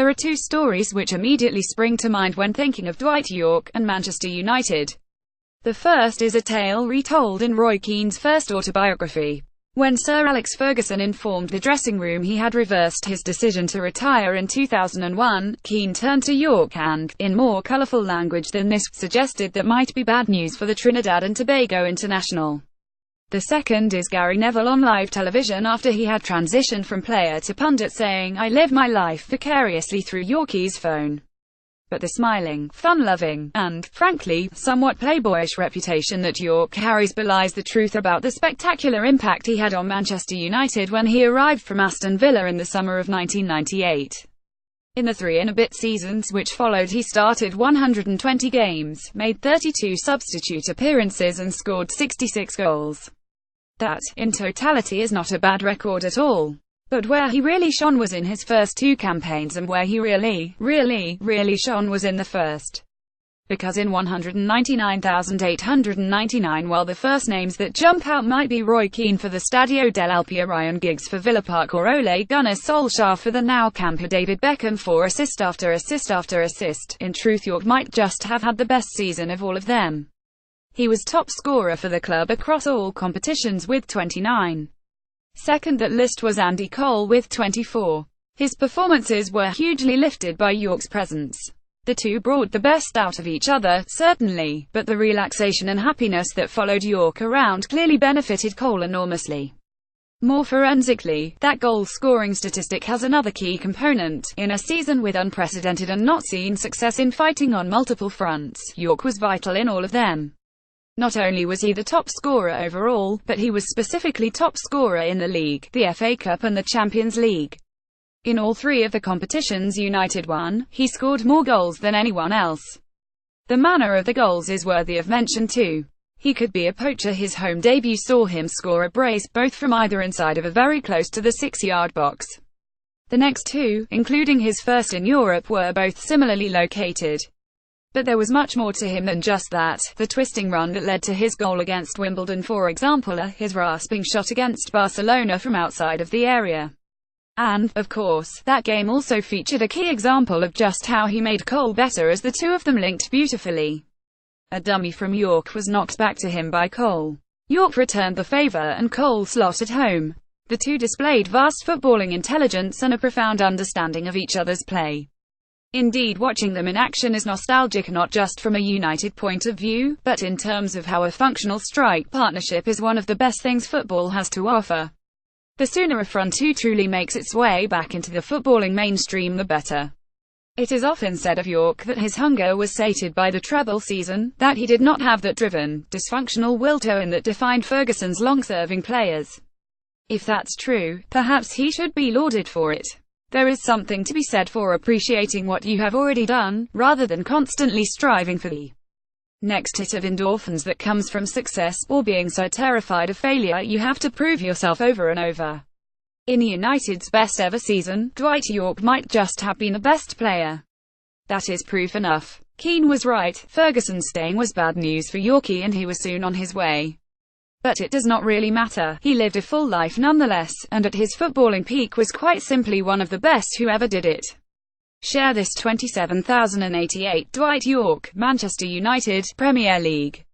There are two stories which immediately spring to mind when thinking of Dwight Yorke and Manchester United. The first is a tale retold in Roy Keane's first autobiography. When Sir Alex Ferguson informed the dressing room he had reversed his decision to retire in 2001, Keane turned to Yorke and, in more colourful language than this, suggested that might be bad news for the Trinidad and Tobago international. The second is Gary Neville on live television after he had transitioned from player to pundit, saying, "I live my life vicariously through Yorke's phone." But the smiling, fun-loving, and, frankly, somewhat playboyish reputation that Yorke carries belies the truth about the spectacular impact he had on Manchester United when he arrived from Aston Villa in the summer of 1998. In the 3-and-a-bit seasons which followed, he started 120 games, made 32 substitute appearances and scored 66 goals. That, in totality, is not a bad record at all. But where he really shone was in his first two campaigns, and where he really shone was in the first. Because in 199,899, while the first names that jump out might be Roy Keane for the Stadio dell'Alpia, Ryan Giggs for Villa Park, or Ole Gunnar Solskjaer for the Nou Camp, David Beckham for assist after assist after assist, in truth Yorke might just have had the best season of all of them. He was top scorer for the club across all competitions with 29. Second that list was Andy Cole with 24. His performances were hugely lifted by Yorke's presence. The two brought the best out of each other, certainly, but the relaxation and happiness that followed Yorke around clearly benefited Cole enormously. More forensically, that goal-scoring statistic has another key component. In a season with unprecedented and not seen success in fighting on multiple fronts, Yorke was vital in all of them. Not only was he the top scorer overall, but he was specifically top scorer in the league, the FA Cup and the Champions League. In all three of the competitions United won, he scored more goals than anyone else. The manner of the goals is worthy of mention too. He could be a poacher. His home debut saw him score a brace, both from either inside of or very close to the 6-yard box. The next two, including his first in Europe, were both similarly located. But there was much more to him than just that. The twisting run that led to his goal against Wimbledon, for example, or his rasping shot against Barcelona from outside of the area. And, of course, that game also featured a key example of just how he made Cole better, as the two of them linked beautifully. A dummy from Yorke was knocked back to him by Cole. Yorke returned the favour and Cole slotted home. The two displayed vast footballing intelligence and a profound understanding of each other's play. Indeed, watching them in action is nostalgic, not just from a United point of view, but in terms of how a functional strike partnership is one of the best things football has to offer. The sooner a front two truly makes its way back into the footballing mainstream, the better. It is often said of Yorke that his hunger was sated by the treble season, that he did not have that driven, dysfunctional will to win that defined Ferguson's long-serving players. If that's true, perhaps he should be lauded for it. There is something to be said for appreciating what you have already done, rather than constantly striving for the next hit of endorphins that comes from success, or being so terrified of failure you have to prove yourself over and over. In United's best ever season, Dwight Yorke might just have been the best player. That is proof enough. Keane was right. Ferguson's staying was bad news for Yorke and he was soon on his way. But it does not really matter. He lived a full life nonetheless, and at his footballing peak was quite simply one of the best who ever did it. Share this 27,088 Dwight Yorke, Manchester United, Premier League.